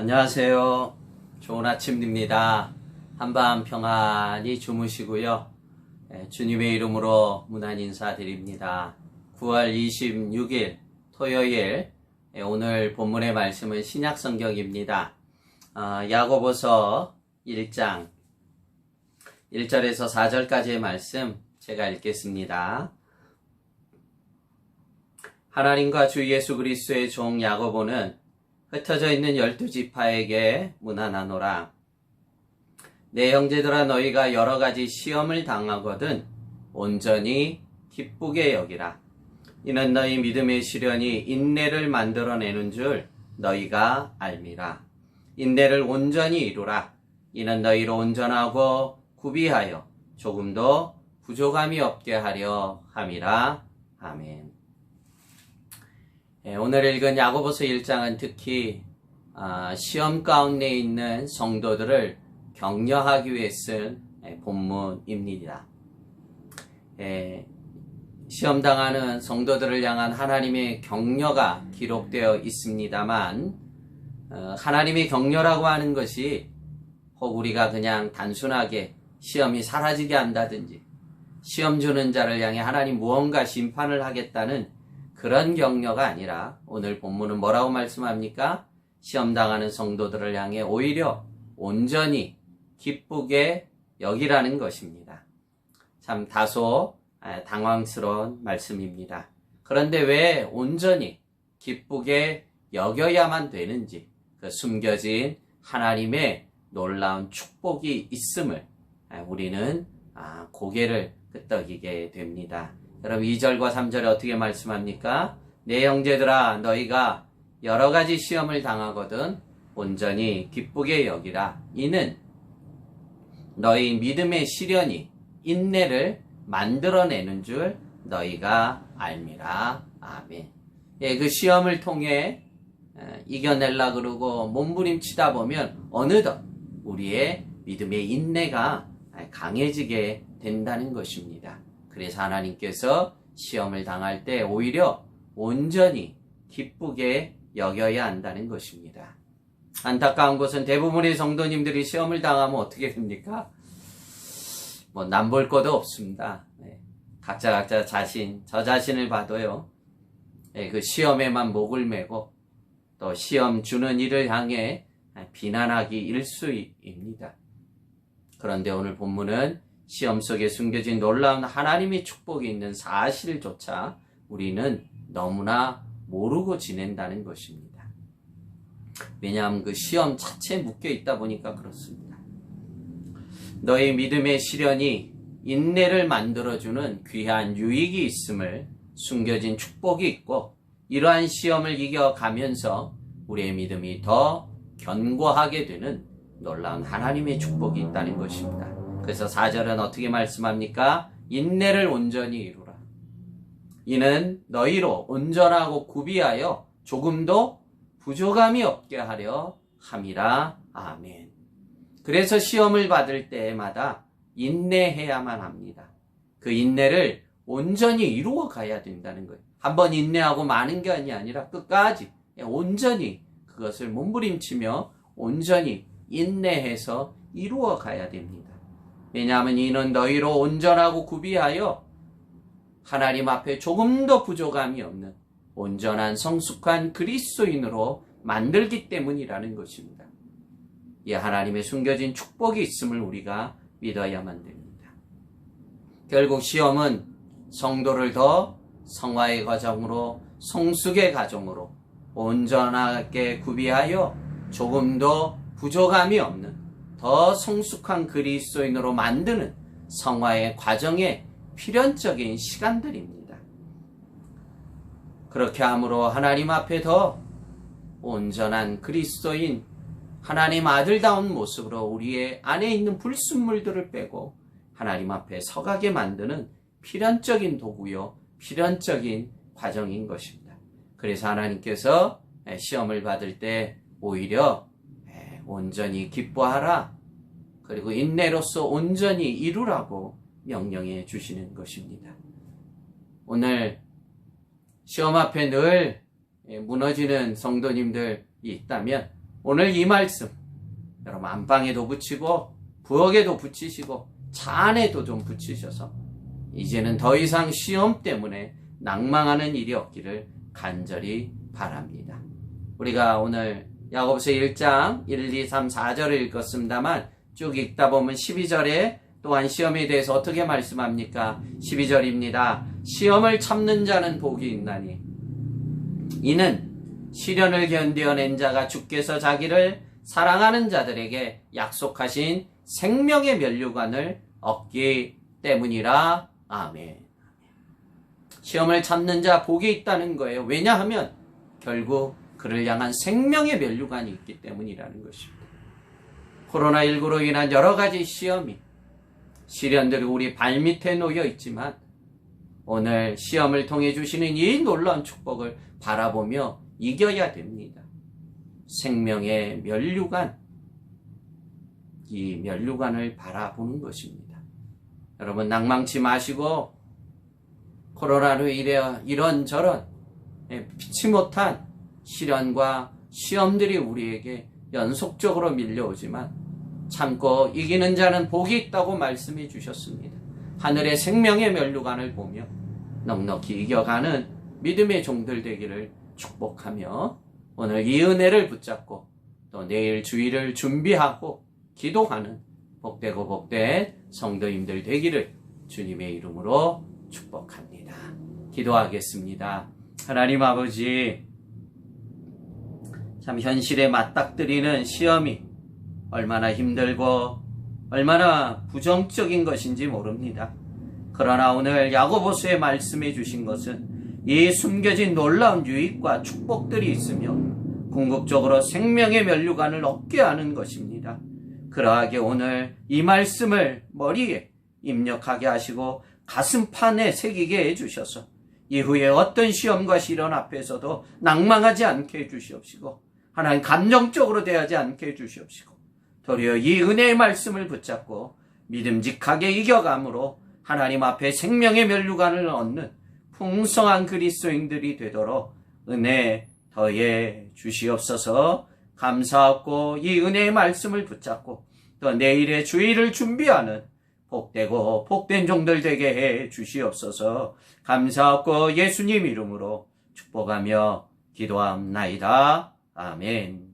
안녕하세요. 좋은 아침입니다. 한밤 평안히 주무시고요. 주님의 이름으로 문안 인사드립니다. 9월 26일 토요일, 오늘 본문의 말씀은 신약성경입니다. 야고보서 1장 1절에서 4절까지의 말씀 제가 읽겠습니다. 하나님과 주 예수 그리스도의 종 야고보는 흩어져 있는 12지파에게 문안하노라. 내 형제들아, 너희가 여러 가지 시험을 당하거든 온전히 기쁘게 여기라. 이는 너희 믿음의 시련이 인내를 만들어내는 줄 너희가 알미라. 인내를 온전히 이루라. 이는 너희로 온전하고 구비하여 조금도 부족함이 없게 하려 함이라. 아멘. 오늘 읽은 야고보서 1장은 특히 시험 가운데 있는 성도들을 격려하기 위해 쓴 본문입니다. 시험당하는 성도들을 향한 하나님의 격려가 기록되어 있습니다만, 하나님의 격려라고 하는 것이 혹 우리가 그냥 단순하게 시험이 사라지게 한다든지 시험 주는 자를 향해 하나님 무언가 심판을 하겠다는 그런 격려가 아니라, 오늘 본문은 뭐라고 말씀합니까? 시험당하는 성도들을 향해 오히려 온전히 기쁘게 여기라는 것입니다. 참 다소 당황스러운 말씀입니다. 그런데 왜 온전히 기쁘게 여겨야만 되는지, 그 숨겨진 하나님의 놀라운 축복이 있음을 우리는 고개를 끄덕이게 됩니다. 여러분, 2절과 3절에 어떻게 말씀합니까? 내 형제들아, 너희가 여러 가지 시험을 당하거든 온전히 기쁘게 여기라. 이는 너희 믿음의 시련이 인내를 만들어내는 줄 너희가 알미라. 아멘. 그 시험을 통해 이겨내려 그러고 몸부림치다 보면 어느덧 우리의 믿음의 인내가 강해지게 된다는 것입니다. 그래서 하나님께서 시험을 당할 때 오히려 온전히 기쁘게 여겨야 한다는 것입니다. 안타까운 것은 대부분의 성도님들이 시험을 당하면 어떻게 됩니까? 남볼 것도 없습니다. 각자 저 자신을 봐도요, 그 시험에만 목을 매고 또 시험 주는 이를 향해 비난하기 일쑤입니다. 그런데 오늘 본문은 시험 속에 숨겨진 놀라운 하나님의 축복이 있는 사실조차 우리는 너무나 모르고 지낸다는 것입니다. 왜냐하면 그 시험 자체에 묶여 있다 보니까 그렇습니다. 너희 믿음의 시련이 인내를 만들어주는 귀한 유익이 있음을, 숨겨진 축복이 있고, 이러한 시험을 이겨가면서 우리의 믿음이 더 견고하게 되는 놀라운 하나님의 축복이 있다는 것입니다. 그래서 4절은 어떻게 말씀합니까? 인내를 온전히 이루라. 이는 너희로 온전하고 구비하여 조금도 부족함이 없게 하려 함이라. 아멘. 그래서 시험을 받을 때마다 인내해야만 합니다. 그 인내를 온전히 이루어 가야 된다는 거예요. 한번 인내하고 마는 게 아니라 끝까지 온전히 그것을 몸부림치며 온전히 인내해서 이루어 가야 됩니다. 왜냐하면 이는 너희로 온전하고 구비하여 하나님 앞에 조금도 부족함이 없는 온전한 성숙한 그리스도인으로 만들기 때문이라는 것입니다. 이 하나님의 숨겨진 축복이 있음을 우리가 믿어야만 됩니다. 결국 시험은 성도를 더 성화의 과정으로, 성숙의 과정으로 온전하게 구비하여 조금도 부족함이 없는 더 성숙한 그리스도인으로 만드는 성화의 과정의 필연적인 시간들입니다. 그렇게 함으로 하나님 앞에 더 온전한 그리스도인, 하나님 아들다운 모습으로 우리의 안에 있는 불순물들을 빼고 하나님 앞에 서가게 만드는 필연적인 도구요, 필연적인 과정인 것입니다. 그래서 하나님께서 시험을 받을 때 오히려 온전히 기뻐하라, 그리고 인내로서 온전히 이루라고 명령해 주시는 것입니다. 오늘 시험 앞에 늘 무너지는 성도님들이 있다면 오늘 이 말씀 여러분 안방에도 붙이고 부엌에도 붙이시고 차 안에도 좀 붙이셔서 이제는 더 이상 시험 때문에 낭망하는 일이 없기를 간절히 바랍니다. 우리가 오늘 야고보서 1장 1, 2, 3, 4절을 읽었습니다만 쭉 읽다 보면 12절에 또한 시험에 대해서 어떻게 말씀합니까? 12절입니다. 시험을 참는 자는 복이 있나니 이는 시련을 견디어낸 자가 주께서 자기를 사랑하는 자들에게 약속하신 생명의 면류관을 얻기 때문이라. 아멘. 시험을 참는 자 복이 있다는 거예요. 왜냐하면 결국 그를 향한 생명의 면류관이 있기 때문이라는 것입니다. 코로나19로 인한 여러 가지 시련들이 우리 발밑에 놓여 있지만 오늘 시험을 통해 주시는 이 놀라운 축복을 바라보며 이겨야 됩니다. 생명의 면류관, 이 면류관을 바라보는 것입니다. 여러분 낭망치 마시고 코로나로 인해 이런저런 피치 못한 시련과 시험들이 우리에게 연속적으로 밀려오지만 참고 이기는 자는 복이 있다고 말씀해 주셨습니다. 하늘의 생명의 면류관을 보며 넉넉히 이겨가는 믿음의 종들 되기를 축복하며 오늘 이 은혜를 붙잡고 또 내일 주일을 준비하고 기도하는 복되고 복된 성도님들 되기를 주님의 이름으로 축복합니다. 기도하겠습니다. 하나님 아버지, 참 현실에 맞닥뜨리는 시험이 얼마나 힘들고 얼마나 부정적인 것인지 모릅니다. 그러나 오늘 야고보서에 말씀해 주신 것은 이 숨겨진 놀라운 유익과 축복들이 있으며 궁극적으로 생명의 면류관을 얻게 하는 것입니다. 그러하게 오늘 이 말씀을 머리에 입력하게 하시고 가슴판에 새기게 해주셔서 이후에 어떤 시험과 시련 앞에서도 낭망하지 않게 해주시옵시고 하나님 감정적으로 대하지 않게 해주시옵시고 도리어 이 은혜의 말씀을 붙잡고 믿음직하게 이겨감으로 하나님 앞에 생명의 면류관을 얻는 풍성한 그리스도인들이 되도록 은혜 더해 주시옵소서. 감사하고 이 은혜의 말씀을 붙잡고 또 내일의 주일을 준비하는 복되고 복된 종들 되게 해 주시옵소서. 감사하고 예수님 이름으로 축복하며 기도합나이다. 아멘.